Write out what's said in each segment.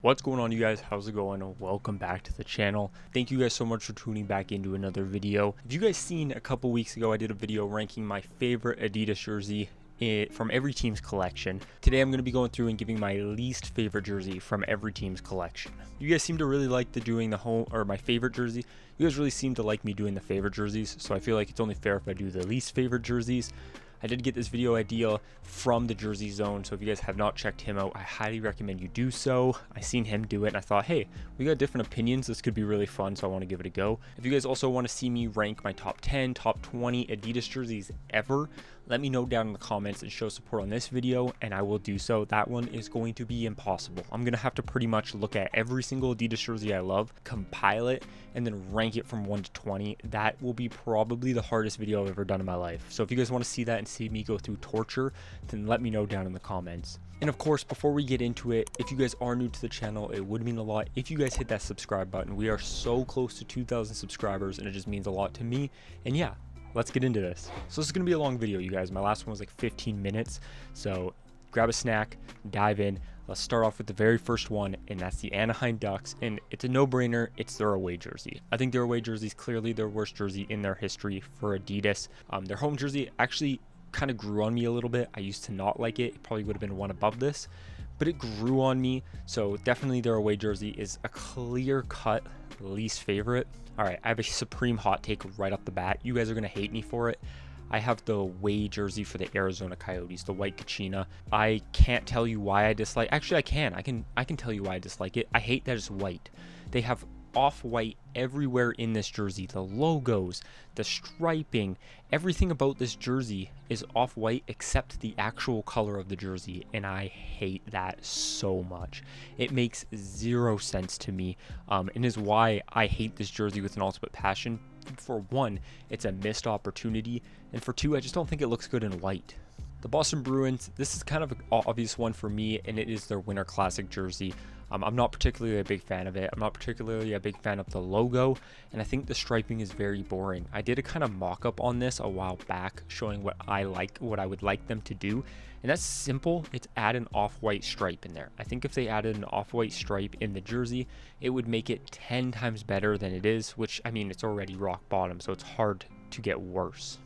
What's going on, you guys? How's it going? Welcome back to the channel. Thank you guys so much for tuning back into another video. If you guys seen a couple weeks ago, I did a video ranking my favorite Adidas jersey from every team's collection. Today I'm going to be going through and giving my least favorite jersey from every team's collection. You guys seem to really like doing the home or my favorite jersey. You guys really seem to like me doing the favorite jerseys, so I feel like it's only fair if I do the least favorite jerseys. I did get this video idea from the Jersey Zone, so if you guys have not checked him out, I highly recommend you do so. I seen him do it and I thought, hey, we got different opinions, this could be really fun, so I want to give it a go. If you guys also want to see me rank my top 10, top 20 Adidas jerseys ever, let me know down in the comments and show support on this video, and I will do so. That one is going to be impossible. I'm going to have to pretty much look at every single Adidas jersey I love, compile it, and then rank it from 1 to 20. That will be probably the hardest video I've ever done in my life. So if you guys want to see that and see me go through torture, then let me know down in the comments. And of course, before we get into it, if you guys are new to the channel, it would mean a lot if you guys hit that subscribe button. We are so close to 2,000 subscribers, and it just means a lot to me. And yeah, let's get into this. So this is going to be a long video, you guys. My last one was like 15 minutes. So grab a snack, dive in. Let's start off with the very first one, and that's the Anaheim Ducks. And it's a no-brainer. It's their away jersey. I think their away jersey is clearly their worst jersey in their history for Adidas. Their home jersey actually kind of grew on me a little bit. I used to not like it. It probably would have been one above this, but it grew on me. So definitely their away jersey is a clear-cut least favorite. All right, I have a supreme hot take right off the bat. You guys are going to hate me for it. I have the away jersey for the Arizona Coyotes, the white Kachina. I can't tell you why I dislike. Actually, I can tell you why I dislike it. I hate that it's white. They have off-white everywhere in this jersey. The logos, the striping, everything about this jersey is off-white except the actual color of the jersey, and I hate that so much. It makes zero sense to me, and is why I hate this jersey with an ultimate passion. For one, it's a missed opportunity, and for two, I just don't think it looks good in white. The Boston Bruins, this is kind of an obvious one for me, and it is their Winter Classic jersey. I'm not particularly a big fan of it. I'm not particularly a big fan of the logo, and I think the striping is very boring. I did a kind of mock-up on this a while back showing what I would like them to do, and that's simple. It's add an off-white stripe in there. I think if they added an off-white stripe in the jersey, it would make it 10 times better than it is, which, I mean, it's already rock bottom, so it's hard to get worse.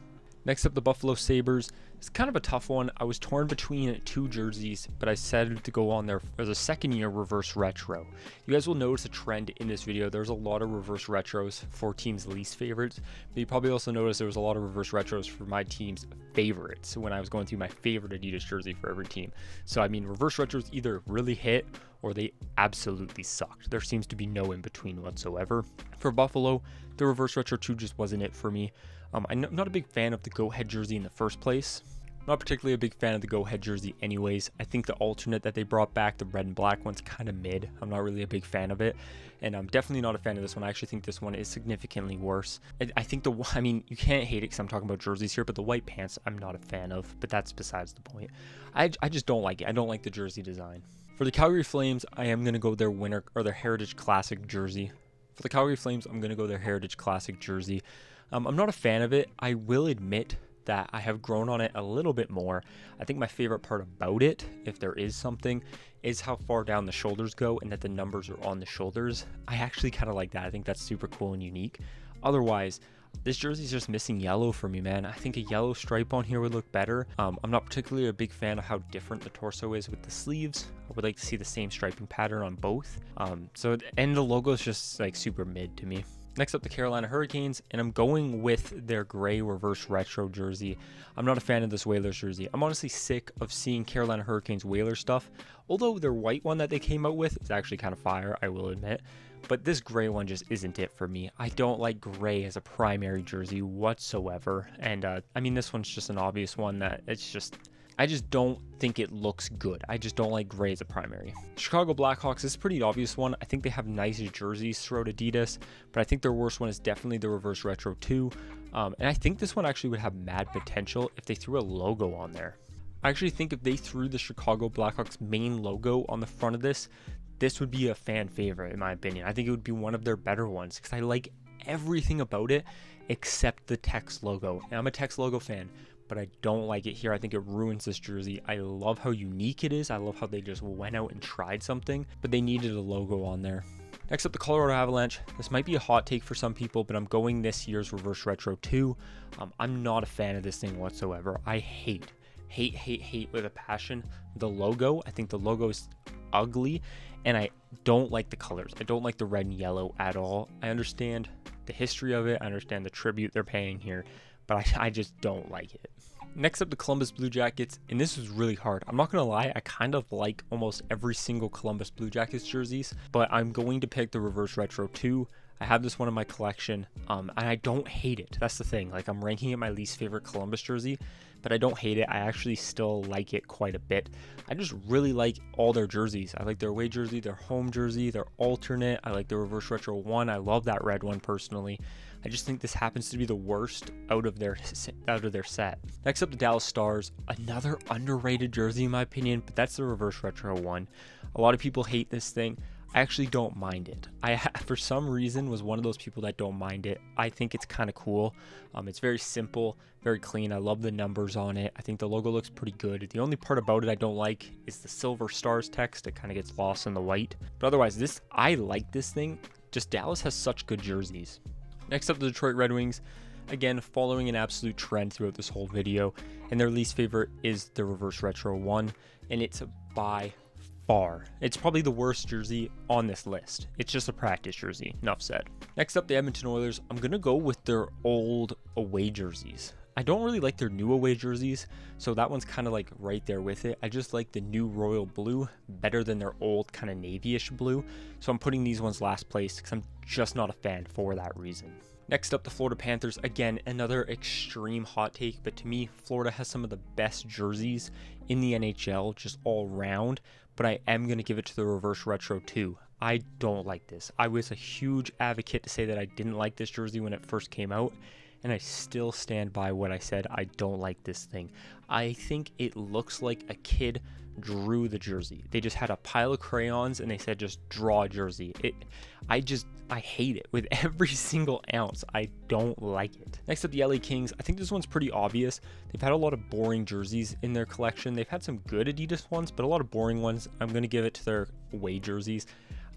Next up, the Buffalo Sabres. It's kind of a tough one. I was torn between two jerseys, but I decided to go on there as a second-year reverse retro. You guys will notice a trend in this video. There's a lot of reverse retros for teams' least favorites, but you probably also noticed there was a lot of reverse retros for my team's favorites when I was going through my favorite Adidas jersey for every team. So, I mean, reverse retros either really hit or they absolutely sucked. There seems to be no in-between whatsoever. For Buffalo, the reverse retro 2 just wasn't it for me. I'm not a big fan of the go-ahead jersey in the first place. Not particularly a big fan of the go-ahead jersey anyways. I think the alternate that they brought back, the red and black one's kind of mid. I'm not really a big fan of it, and I'm definitely not a fan of this one. I actually think this one is significantly worse. I think I mean, you can't hate it because I'm talking about jerseys here, but the white pants I'm not a fan of, but that's besides the point. I just don't like it. I don't like the jersey design. For the Calgary Flames, I am going to go their winter or their Heritage Classic jersey. For the Calgary Flames, I'm going to go their Heritage Classic jersey. I'm not a fan of it. I will admit that I have grown on it a little bit more. I think my favorite part about it, if there is something, is how far down the shoulders go and that the numbers are on the shoulders. I actually kind of like that. I think that's super cool and unique. Otherwise, this jersey is just missing yellow for me, man. I think a yellow stripe on here would look better. I'm not particularly a big fan of how different the torso is with the sleeves. I would like to see the same striping pattern on both. And the logo is just like super mid to me. Next up, the Carolina Hurricanes, and I'm going with their gray reverse retro jersey. I'm not a fan of this Whalers jersey. I'm honestly sick of seeing Carolina Hurricanes Whalers stuff, although their white one that they came out with is actually kind of fire, I will admit. But this gray one just isn't it for me. I don't like gray as a primary jersey whatsoever, and I mean, this one's just an obvious one that I just don't think it looks good. I just don't like gray as a primary. Chicago Blackhawks is a pretty obvious one. I think they have nice jerseys throughout Adidas, but I think their worst one is definitely the reverse retro 2. And I think this one actually would have mad potential if they threw a logo on there. I actually think if they threw the Chicago Blackhawks main logo on the front of this would be a fan favorite in my opinion. I think it would be one of their better ones because I like everything about it except the text logo. And I'm a text logo fan, but but I don't like it here. I think it ruins this jersey. I love how unique it is. I love how they just went out and tried something, but they needed a logo on there. Next up, the Colorado Avalanche. This might be a hot take for some people, but I'm going this year's Reverse Retro 2. I'm not a fan of this thing whatsoever. I hate with a passion the logo. I think the logo is ugly, and I don't like the colors. I don't like the red and yellow at all. I understand the history of it. I understand the tribute they're paying here, but I just don't like it. Next up, the Columbus Blue Jackets, and this was really hard. I'm not gonna lie, I kind of like almost every single Columbus Blue Jackets jerseys, but I'm going to pick the Reverse Retro 2. I have this one in my collection, and I don't hate it. That's the thing. Like, I'm ranking it my least favorite Columbus jersey, but I don't hate it. I actually still like it quite a bit. I just really like all their jerseys. I like their away jersey, their home jersey, their alternate. I like the Reverse Retro 1. I love that red one personally. I just think this happens to be the worst out of their set. Next up, the Dallas Stars. Another underrated jersey in my opinion, but that's the Reverse Retro 1. A lot of people hate this thing. I actually don't mind it. I, for some reason, was one of those people that don't mind it. I think it's kind of cool. It's very simple, very clean. I love the numbers on it. I think the logo looks pretty good. The only part about it I don't like is the silver stars text. It kind of gets lost in the white. But otherwise, I like this thing. Just Dallas has such good jerseys. Next up, the Detroit Red Wings. Again, following an absolute trend throughout this whole video. And their least favorite is the Reverse Retro 1. And it's by far. It's probably the worst jersey on this list. It's just a practice jersey. Enough said. Next up, the Edmonton Oilers. I'm going to go with their old away jerseys. I don't really like their new away jerseys, so that one's kind of like right there with it. I just like the new royal blue better than their old kind of navy-ish blue. So I'm putting these ones last place because I'm just not a fan for that reason. Next up, the Florida Panthers. Again, another extreme hot take, but to me, Florida has some of the best jerseys in the NHL, just all round, but I am going to give it to the Reverse Retro 2. I don't like this. I was a huge advocate to say that I didn't like this jersey when it first came out, and I still stand by what I said. I don't like this thing. I think it looks like a kid drew the jersey. They just had a pile of crayons and they said just draw a jersey. I hate it with every single ounce. I don't like it. Next up, the LA Kings. I think this one's pretty obvious. They've had a lot of boring jerseys in their collection. They've had some good Adidas ones, but a lot of boring ones. I'm going to give it to their away jerseys.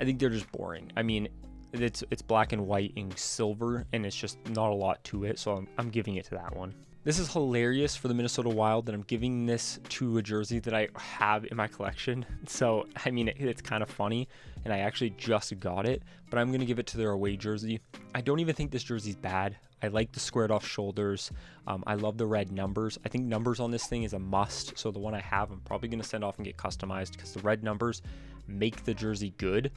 I think they're just boring. I mean, it's black and white and silver, and it's just not a lot to it, so I'm giving it to that one. This is hilarious for the Minnesota Wild that I'm giving this to a jersey that I have in my collection. So, I mean, it's kind of funny, and I actually just got it, but I'm going to give it to their away jersey. I don't even think this jersey's bad. I like the squared off shoulders. I love the red numbers. I think numbers on this thing is a must. So the one I have, I'm probably going to send off and get customized because the red numbers make the jersey good.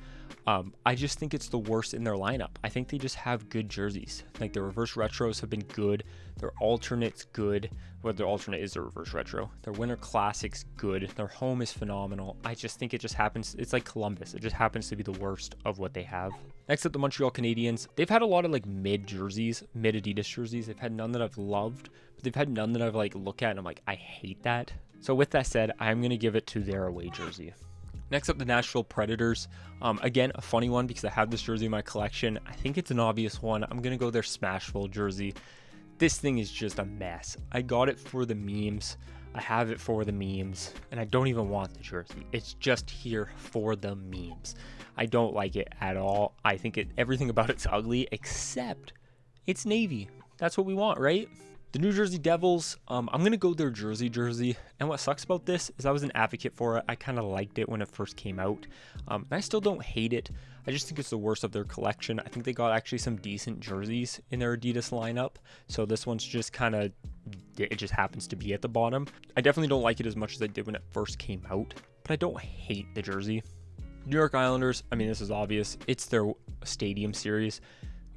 I just think it's the worst in their lineup. I think they just have good jerseys. Like the Reverse Retros have been good. Their alternate's good. Well, their alternate is a Reverse Retro. Their Winter Classic's good. Their home is phenomenal. I just think it just happens. It's like Columbus. It just happens to be the worst of what they have. Next up, the Montreal Canadiens. They've had a lot of like mid jerseys, mid Adidas jerseys. They've had none that I've loved, but they've had none that I've like looked at and I'm like, I hate that. So with that said, I'm going to give it to their away jersey. Next up, the Nashville Predators. Again, a funny one because I have this jersey in my collection. I think it's an obvious one. I'm going to go their Smashville jersey. This thing is just a mess. I got it for the memes. I have it for the memes, and I don't even want the jersey. It's just here for the memes. I don't like it at all. I think everything about it's ugly, except it's navy. That's what we want, right? The New Jersey Devils, I'm going to go their jersey. And what sucks about this is I was an advocate for it. I kind of liked it when it first came out. And I still don't hate it. I just think it's the worst of their collection. I think they got actually some decent jerseys in their Adidas lineup. So this one's just kind of, it just happens to be at the bottom. I definitely don't like it as much as I did when it first came out. But I don't hate the jersey. New York Islanders, I mean, this is obvious. It's their Stadium Series.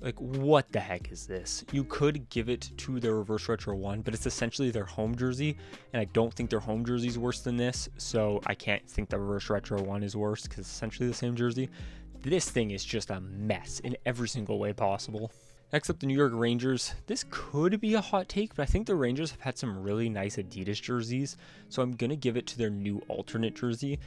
Like, what the heck is this? You could give it to their Reverse Retro 1, but it's essentially their home jersey, and I don't think their home jersey is worse than this, so I can't think the Reverse Retro 1 is worse because it's essentially the same jersey. This thing is just a mess in every single way possible. Next up, the New York Rangers. This could be a hot take, but I think the Rangers have had some really nice Adidas jerseys, so I'm going to give it to their new alternate jersey.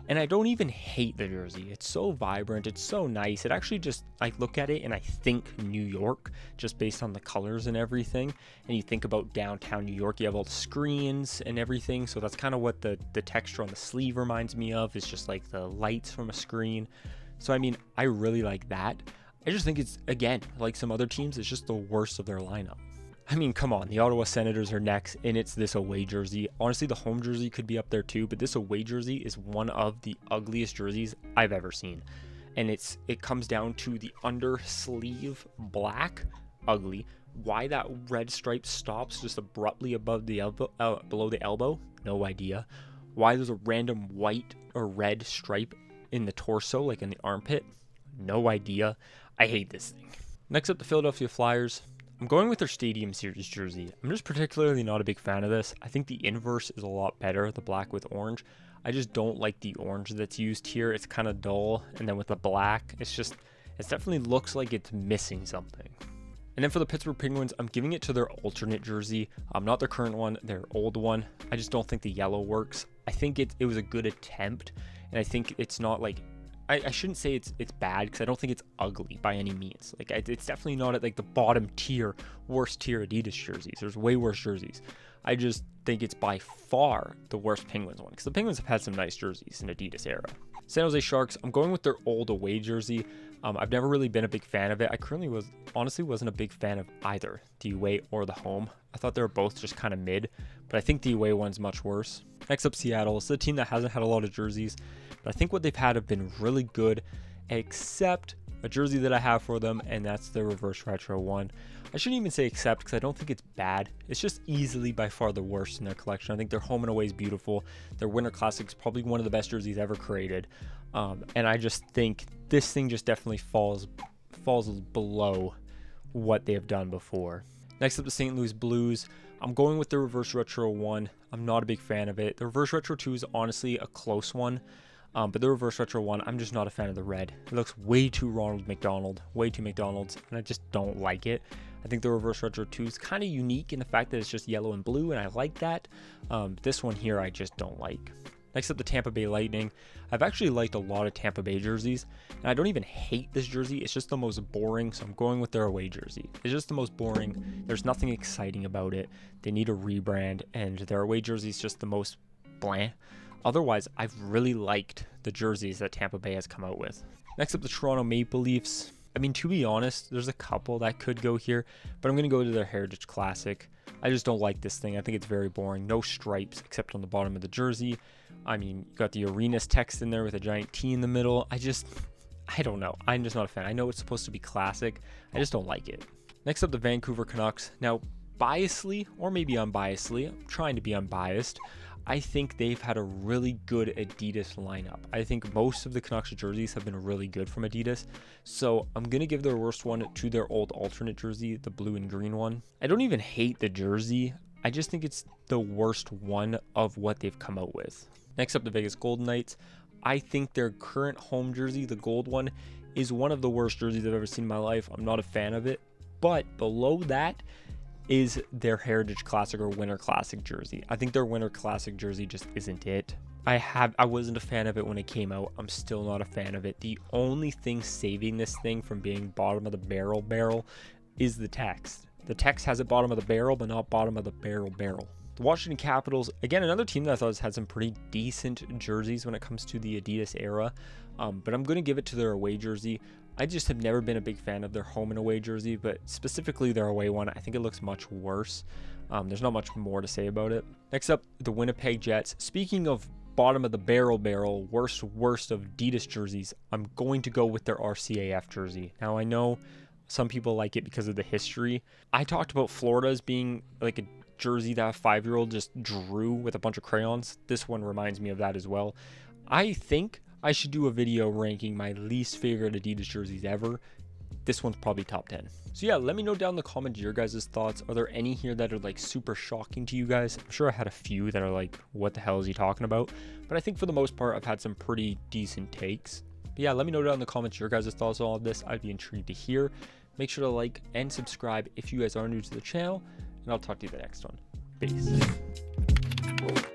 And I don't even hate the jersey. It's so vibrant. It's so nice. It actually just, I look at it and I think New York, just based on the colors and everything. And you think about downtown New York, you have all the screens and everything. So that's kind of what the texture on the sleeve reminds me of. It's just like the lights from a screen. So, I mean, I really like that. I just think it's, again, like some other teams, it's just the worst of their lineup. I mean, come on, the Ottawa Senators are next, and it's this away jersey. Honestly, the home jersey could be up there too, but this away jersey is one of the ugliest jerseys I've ever seen. And it comes down to the under sleeve black, ugly. Why that red stripe stops just abruptly above the elbow, below the elbow, no idea. Why there's a random white or red stripe in the torso, like in the armpit, no idea. I hate this thing. Next up, the Philadelphia Flyers. I'm going with their Stadium Series jersey. I'm just particularly not a big fan of this. I think the inverse is a lot better, the black with orange. I just don't like the orange that's used here. It's kind of dull. And then with the black, it definitely looks like it's missing something. And then for the Pittsburgh Penguins, I'm giving it to their alternate jersey. Not their current one, their old one. I just don't think the yellow works. I think it was a good attempt. And I think it's not like, I shouldn't say it's bad, because I don't think it's ugly by any means. Like, it's definitely not at like the bottom tier, worst tier Adidas jerseys. There's way worse jerseys. I just think it's by far the worst Penguins one, because the Penguins have had some nice jerseys in Adidas era. San Jose Sharks, I'm going with their old away jersey. I've never really been a big fan of it. I currently honestly wasn't a big fan of either the away or the home. I thought they were both just kind of mid, but I think the away one's much worse. Next up, Seattle. It's a team that hasn't had a lot of jerseys, but I think what they've had have been really good, except a jersey that I have for them, and that's the reverse retro one. I shouldn't even say except, because I don't think it's bad. It's just easily by far the worst in their collection. I think their home and away is beautiful. Their Winter Classic is probably one of the best jerseys ever created. And I just think this thing just definitely falls below what they have done before. Next up, the St. Louis Blues. I'm going with the reverse retro 1. I'm not a big fan of it. The reverse retro 2 is honestly a close one. But the reverse retro 1, I'm just not a fan of the red. It looks way too Ronald McDonald, way too McDonald's, and I just don't like it. I think the reverse retro 2 is kind of unique in the fact that it's just yellow and blue, and I like that. This one here, I just don't like. Next up, the Tampa Bay Lightning. I've actually liked a lot of Tampa Bay jerseys, and I don't even hate this jersey. It's just the most boring, so I'm going with their away jersey. It's just the most boring. There's nothing exciting about it. They need a rebrand, and their away jersey is just the most bland. Otherwise, I've really liked the jerseys that Tampa Bay has come out with. Next up, the Toronto Maple Leafs. I mean, to be honest, there's a couple that could go here, but I'm going to go to their Heritage Classic. I just don't like this thing. I think it's very boring. No stripes except on the bottom of the jersey. I mean, you got the Arenas text in there with a giant T in the middle. I don't know. I'm just not a fan. I know it's supposed to be classic. I just don't like it. Next up, the Vancouver Canucks. Now, biasly, or maybe unbiasedly, I'm trying to be unbiased, I think they've had a really good Adidas lineup. I think most of the Canucks jerseys have been really good from Adidas. So I'm going to give their worst one to their old alternate jersey, the blue and green one. I don't even hate the jersey. I just think it's the worst one of what they've come out with. Next up, the Vegas Golden Knights. I think their current home jersey, the gold one, is one of the worst jerseys I've ever seen in my life. I'm not a fan of it. But below that is their Heritage Classic or Winter Classic jersey. I think their Winter Classic jersey just isn't it. I wasn't a fan of it when it came out. I'm still not a fan of it. The only thing saving this thing from being bottom of the barrel is the text. The text has it bottom of the barrel, but not bottom of the barrel. The Washington Capitals, again, another team that I thought has had some pretty decent jerseys when it comes to the Adidas era. But I'm going to give it to their away jersey. I just have never been a big fan of their home and away jersey, but specifically their away one, I think it looks much worse. There's not much more to say about it. Next up, the Winnipeg Jets. Speaking of bottom of the barrel, worst of Adidas jerseys, I'm going to go with their RCAF jersey. Now, I know some people like it because of the history. I talked about Florida as being like a jersey that a 5-year-old just drew with a bunch of crayons. This one reminds me of that as well. I think I should do a video ranking my least favorite Adidas jerseys ever. This one's probably top 10. So yeah, let me know down in the comments your guys' thoughts. Are there any here that are like super shocking to you guys? I'm sure I had a few that are like, what the hell is he talking about? But I think for the most part, I've had some pretty decent takes. But yeah, let me know down in the comments your guys' thoughts on all of this. I'd be intrigued to hear. Make sure to like and subscribe if you guys are new to the channel, and I'll talk to you in the next one. Peace.